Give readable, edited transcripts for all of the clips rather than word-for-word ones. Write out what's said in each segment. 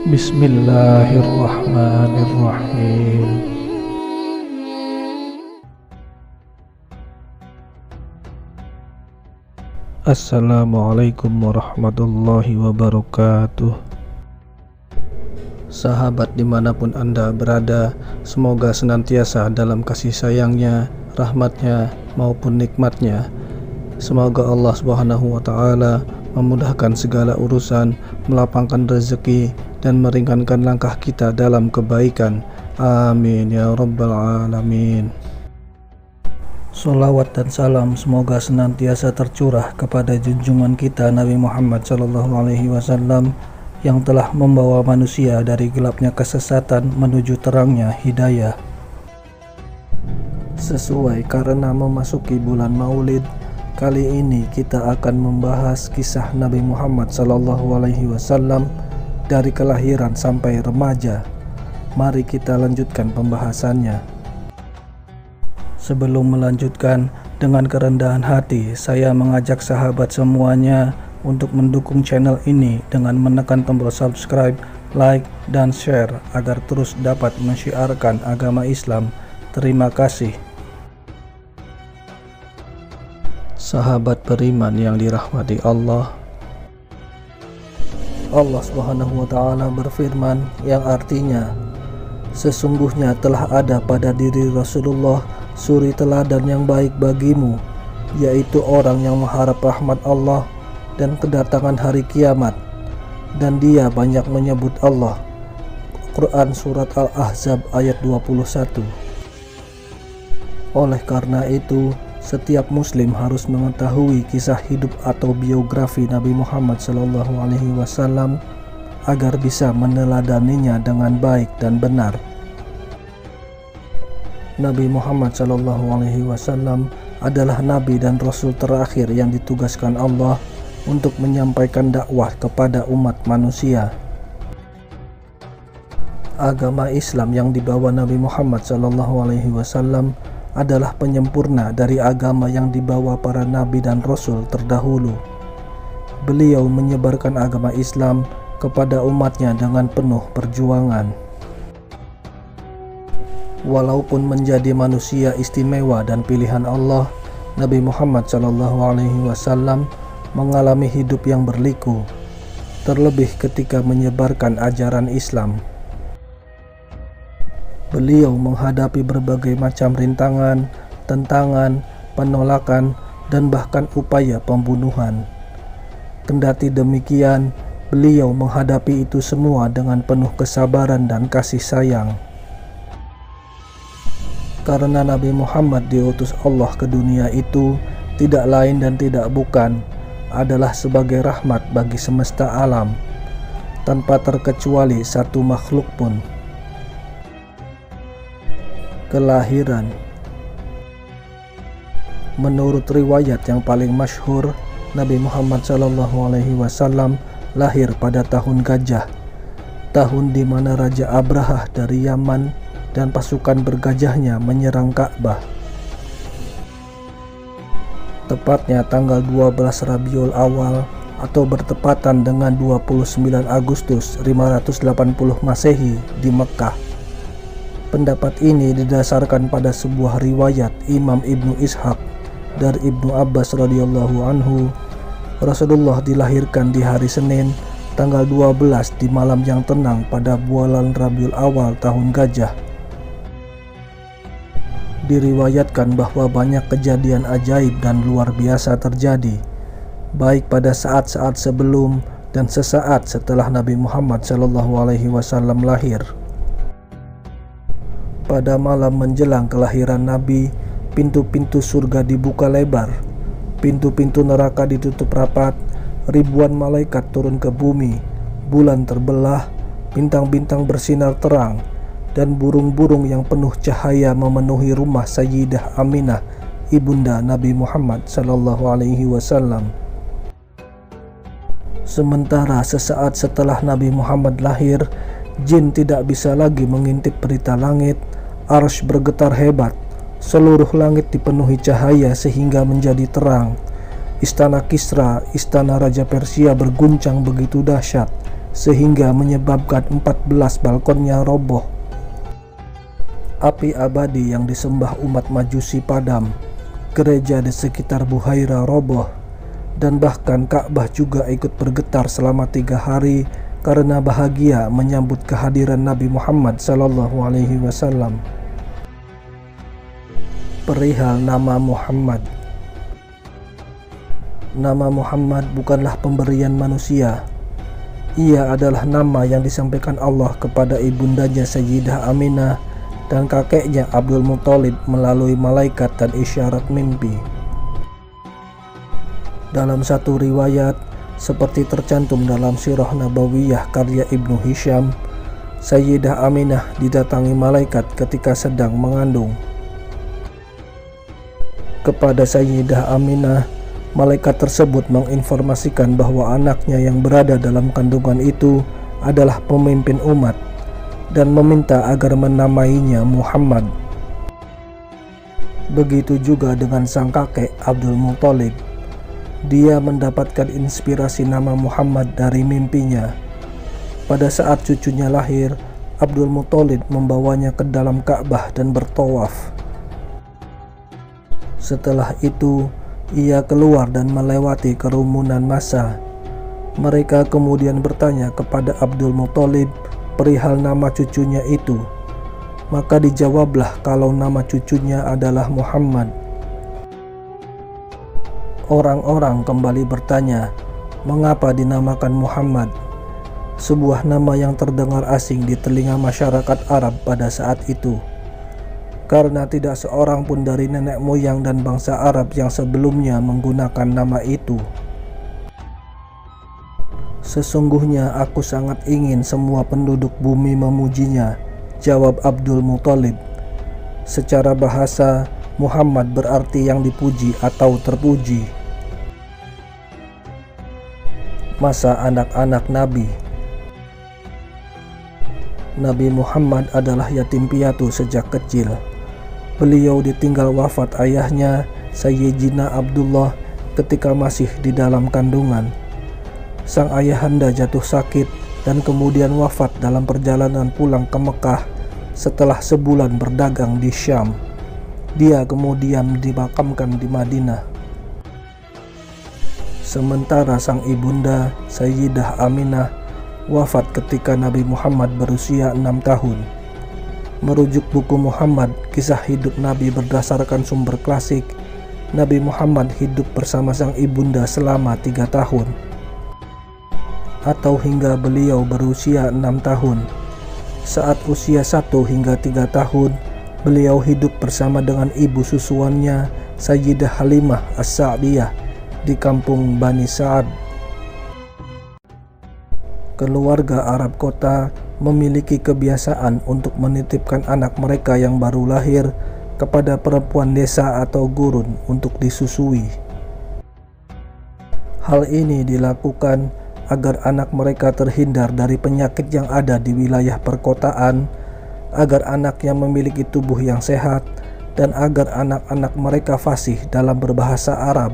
Bismillahirrahmanirrahim. Assalamualaikum warahmatullahi wabarakatuh. Sahabat dimanapun Anda berada, semoga senantiasa dalam kasih sayangnya, rahmatnya maupun nikmatnya. Semoga Allah Subhanahu wa Ta'ala memudahkan segala urusan, melapangkan rezeki, dan meringankan langkah kita dalam kebaikan. Amin ya rabbal alamin. Salawat dan salam semoga senantiasa tercurah kepada junjungan kita Nabi Muhammad SAW yang telah membawa manusia dari gelapnya kesesatan menuju terangnya hidayah. Sesuai karena memasuki bulan Maulid, kali ini kita akan membahas kisah Nabi Muhammad SAW dari kelahiran sampai remaja. Mari kita lanjutkan pembahasannya. Sebelum melanjutkan, dengan kerendahan hati saya mengajak sahabat semuanya untuk mendukung channel ini dengan menekan tombol subscribe, like, dan share agar terus dapat mensyiarkan agama Islam. Terima kasih. Sahabat beriman yang dirahmati Allah, Allah Subhanahu wa Ta'ala berfirman yang artinya, sesungguhnya telah ada pada diri Rasulullah suri teladan yang baik bagimu, yaitu orang yang mengharap rahmat Allah dan kedatangan hari kiamat, dan dia banyak menyebut Allah. Quran Surat Al-Ahzab ayat 21. Oleh karena itu, setiap muslim harus mengetahui kisah hidup atau biografi Nabi Muhammad SAW agar bisa meneladaninya dengan baik dan benar. Nabi Muhammad SAW adalah nabi dan rasul terakhir yang ditugaskan Allah untuk menyampaikan dakwah kepada umat manusia. Agama Islam yang dibawa Nabi Muhammad SAW adalah penyempurna dari agama yang dibawa para nabi dan rasul terdahulu. Beliau menyebarkan agama Islam kepada umatnya dengan penuh perjuangan. Walaupun menjadi manusia istimewa dan pilihan Allah, Nabi Muhammad SAW mengalami hidup yang berliku, terlebih ketika menyebarkan ajaran Islam. Beliau menghadapi berbagai macam rintangan, tentangan, penolakan, dan bahkan upaya pembunuhan. Kendati demikian, beliau menghadapi itu semua dengan penuh kesabaran dan kasih sayang. Karena Nabi Muhammad diutus Allah ke dunia itu tidak lain dan tidak bukan adalah sebagai rahmat bagi semesta alam, tanpa terkecuali satu makhluk pun. Kelahiran. Menurut riwayat yang paling masyhur, Nabi Muhammad SAW lahir pada tahun Gajah, tahun di mana Raja Abrahah dari Yaman dan pasukan bergajahnya menyerang Ka'bah. Tepatnya tanggal 12 Rabiul Awal atau bertepatan dengan 29 Agustus 580 Masehi di Mekkah. Pendapat ini didasarkan pada sebuah riwayat Imam Ibnu Ishaq dari Ibnu Abbas radhiyallahu anhu. Rasulullah dilahirkan di hari Senin tanggal 12 di malam yang tenang pada bulan Rabiul Awal tahun Gajah. Diriwayatkan bahwa banyak kejadian ajaib dan luar biasa terjadi, baik pada saat-saat sebelum dan sesaat setelah Nabi Muhammad SAW lahir. Pada malam menjelang kelahiran Nabi, pintu-pintu surga dibuka lebar, pintu-pintu neraka ditutup rapat, ribuan malaikat turun ke bumi, bulan terbelah, bintang-bintang bersinar terang, dan burung-burung yang penuh cahaya memenuhi rumah Sayyidah Aminah, ibunda Nabi Muhammad SAW. Sementara sesaat setelah Nabi Muhammad lahir, jin tidak bisa lagi mengintip berita langit. Arsy bergetar hebat, seluruh langit dipenuhi cahaya sehingga menjadi terang. Istana Kisra, istana Raja Persia berguncang begitu dahsyat sehingga menyebabkan 14 balkonnya roboh. Api abadi yang disembah umat Majusi padam, gereja di sekitar Buhaira roboh, dan bahkan Ka'bah juga ikut bergetar selama 3 hari karena bahagia menyambut kehadiran Nabi Muhammad SAW. Perihal nama Muhammad. Nama Muhammad bukanlah pemberian manusia. Ia adalah nama yang disampaikan Allah kepada ibundanya Sayyidah Aminah dan kakeknya Abdul Muthalib melalui malaikat dan isyarat mimpi. Dalam satu riwayat, seperti tercantum dalam Sirah Nabawiyah karya Ibnu Hisham, Sayyidah Aminah didatangi malaikat ketika sedang mengandung. Kepada Sayyidah Aminah, malaikat tersebut menginformasikan bahwa anaknya yang berada dalam kandungan itu adalah pemimpin umat dan meminta agar menamainya Muhammad. Begitu juga dengan sang kakek Abdul Muthalib. Dia mendapatkan inspirasi nama Muhammad dari mimpinya. Pada saat cucunya lahir, Abdul Muthalib membawanya ke dalam Ka'bah dan bertawaf. Setelah itu, ia keluar dan melewati kerumunan massa. Mereka kemudian bertanya kepada Abdul Muthalib perihal nama cucunya itu. Maka dijawablah kalau nama cucunya adalah Muhammad. Orang-orang kembali bertanya, mengapa dinamakan Muhammad? Sebuah nama yang terdengar asing di telinga masyarakat Arab pada saat itu, karena tidak seorang pun dari nenek moyang dan bangsa Arab yang sebelumnya menggunakan nama itu. Sesungguhnya aku sangat ingin semua penduduk bumi memujinya, jawab Abdul Muthalib. Secara bahasa, Muhammad berarti yang dipuji atau terpuji. Masa anak-anak Nabi. Nabi Muhammad adalah yatim piatu sejak kecil. Beliau ditinggal wafat ayahnya, Sayyidina Abdullah, ketika masih di dalam kandungan. Sang ayahanda jatuh sakit dan kemudian wafat dalam perjalanan pulang ke Mekah setelah sebulan berdagang di Syam. Dia kemudian dimakamkan di Madinah. Sementara sang ibunda, Sayyidah Aminah, wafat ketika Nabi Muhammad berusia 6 tahun. Merujuk buku Muhammad, kisah hidup Nabi berdasarkan sumber klasik, Nabi Muhammad hidup bersama sang ibunda selama 3 tahun. Atau hingga beliau berusia 6 tahun. Saat usia 1 hingga 3 tahun, beliau hidup bersama dengan ibu susuannya, Sayyidah Halimah As-Sa'diyah, di kampung Bani Sa'ad. Keluarga Arab kota memiliki kebiasaan untuk menitipkan anak mereka yang baru lahir kepada perempuan desa atau gurun untuk disusui. Hal ini dilakukan agar anak mereka terhindar dari penyakit yang ada di wilayah perkotaan, agar anaknya memiliki tubuh yang sehat, dan agar anak-anak mereka fasih dalam berbahasa Arab.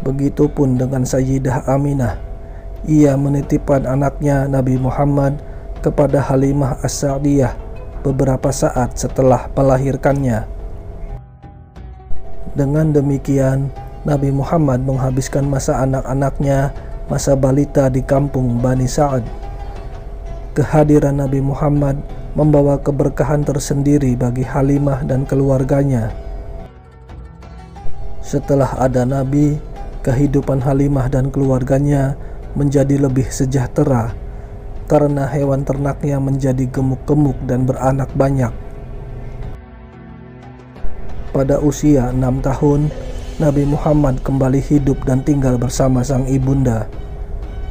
Begitupun dengan Sayyidah Aminah. Ia menitipkan anaknya Nabi Muhammad kepada Halimah As-Sa'diyah beberapa saat setelah melahirkannya. Dengan demikian, Nabi Muhammad menghabiskan masa anak-anaknya, masa balita di kampung Bani Sa'ad. Kehadiran Nabi Muhammad membawa keberkahan tersendiri bagi Halimah dan keluarganya. Setelah ada Nabi, kehidupan Halimah dan keluarganya menjadi lebih sejahtera karena hewan ternaknya menjadi gemuk-gemuk dan beranak banyak. Pada usia 6 tahun, Nabi Muhammad kembali hidup dan tinggal bersama sang ibunda.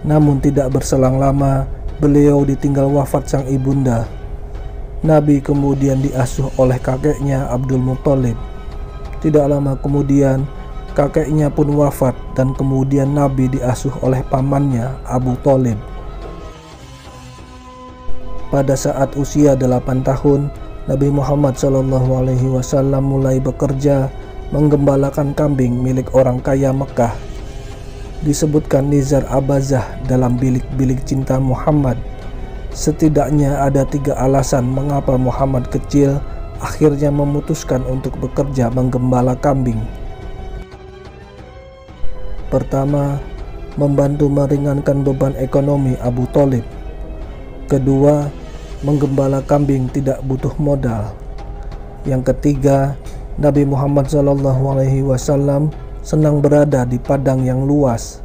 Namun tidak berselang lama, beliau ditinggal wafat sang ibunda. Nabi kemudian diasuh oleh kakeknya Abdul Muthalib. Tidak lama kemudian, kakeknya pun wafat dan kemudian Nabi diasuh oleh pamannya Abu Thalib. Pada saat usia 8 tahun, Nabi Muhammad SAW mulai bekerja menggembalakan kambing milik orang kaya Mekah. Disebutkan Nizar Abazah dalam Bilik-Bilik Cinta Muhammad, setidaknya ada 3 alasan mengapa Muhammad kecil akhirnya memutuskan untuk bekerja menggembala kambing. Pertama, membantu meringankan beban ekonomi Abu Thalib. Kedua, menggembala kambing tidak butuh modal. Yang ketiga, Nabi Muhammad SAW senang berada di padang yang luas,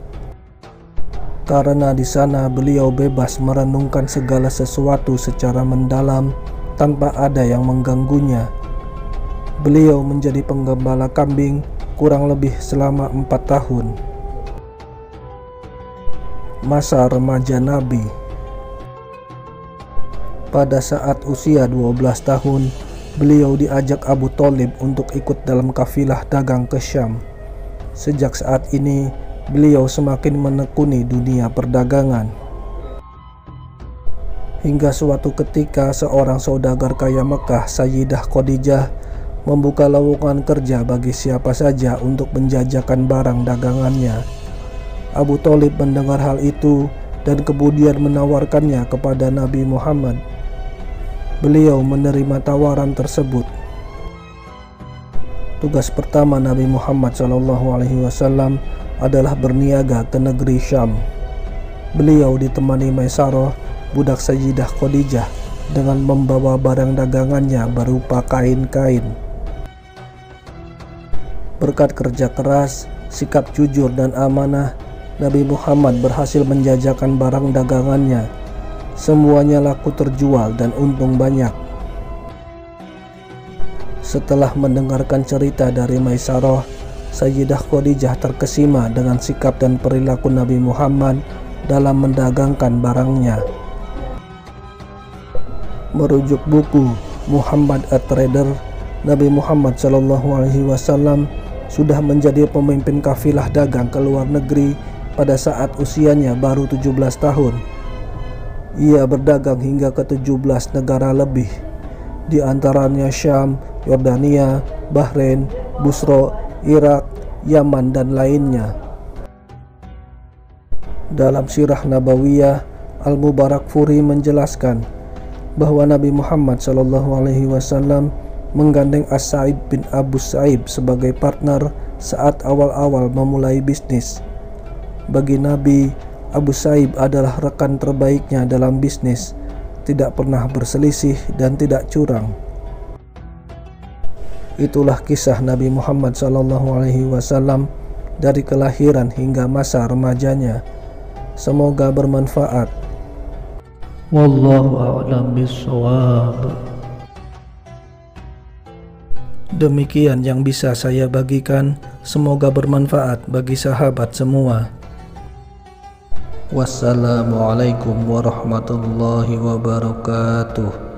karena di sana beliau bebas merenungkan segala sesuatu secara mendalam tanpa ada yang mengganggunya. Beliau menjadi penggembala kambing kurang lebih selama 4 tahun. Masa remaja Nabi. Pada saat usia 12 tahun, beliau diajak Abu Thalib untuk ikut dalam kafilah dagang ke Syam. Sejak saat ini, beliau semakin menekuni dunia perdagangan. Hingga suatu ketika seorang saudagar kaya Mekah, Sayyidah Khadijah, membuka lowongan kerja bagi siapa saja untuk menjajakan barang dagangannya. Abu Thalib mendengar hal itu dan kemudian menawarkannya kepada Nabi Muhammad. Beliau menerima tawaran tersebut. Tugas pertama Nabi Muhammad SAW adalah berniaga ke negeri Syam. Beliau ditemani Maisarah, budak Sayyidah Khadijah, dengan membawa barang dagangannya berupa kain-kain. Berkat kerja keras, sikap jujur dan amanah, Nabi Muhammad berhasil menjajakan barang dagangannya. Semuanya laku terjual dan untung banyak. Setelah mendengarkan cerita dari Maisarah, Sayyidah Khadijah terkesima dengan sikap dan perilaku Nabi Muhammad dalam mendagangkan barangnya. Merujuk buku Muhammad at-Trader, Nabi Muhammad SAW sudah menjadi pemimpin kafilah dagang ke luar negeri pada saat usianya baru 17 tahun. Ia berdagang hingga ke 17 negara lebih, di antaranya Syam, Yordania, Bahrain, Busra, Irak, Yaman, dan lainnya. Dalam Sirah Nabawiyah, Al-Mubarakfuri menjelaskan bahwa Nabi Muhammad SAW menggandeng As-Sa'id bin Abu Sa'ib sebagai partner saat awal-awal memulai bisnis. Bagi Nabi, Abu Sa'ib adalah rekan terbaiknya dalam bisnis, tidak pernah berselisih dan tidak curang. Itulah kisah Nabi Muhammad SAW dari kelahiran hingga masa remajanya. Semoga bermanfaat. Wallahu a'lam bishawab. Demikian yang bisa saya bagikan. Semoga bermanfaat bagi sahabat semua. Wassalamualaikum warahmatullahi wabarakatuh.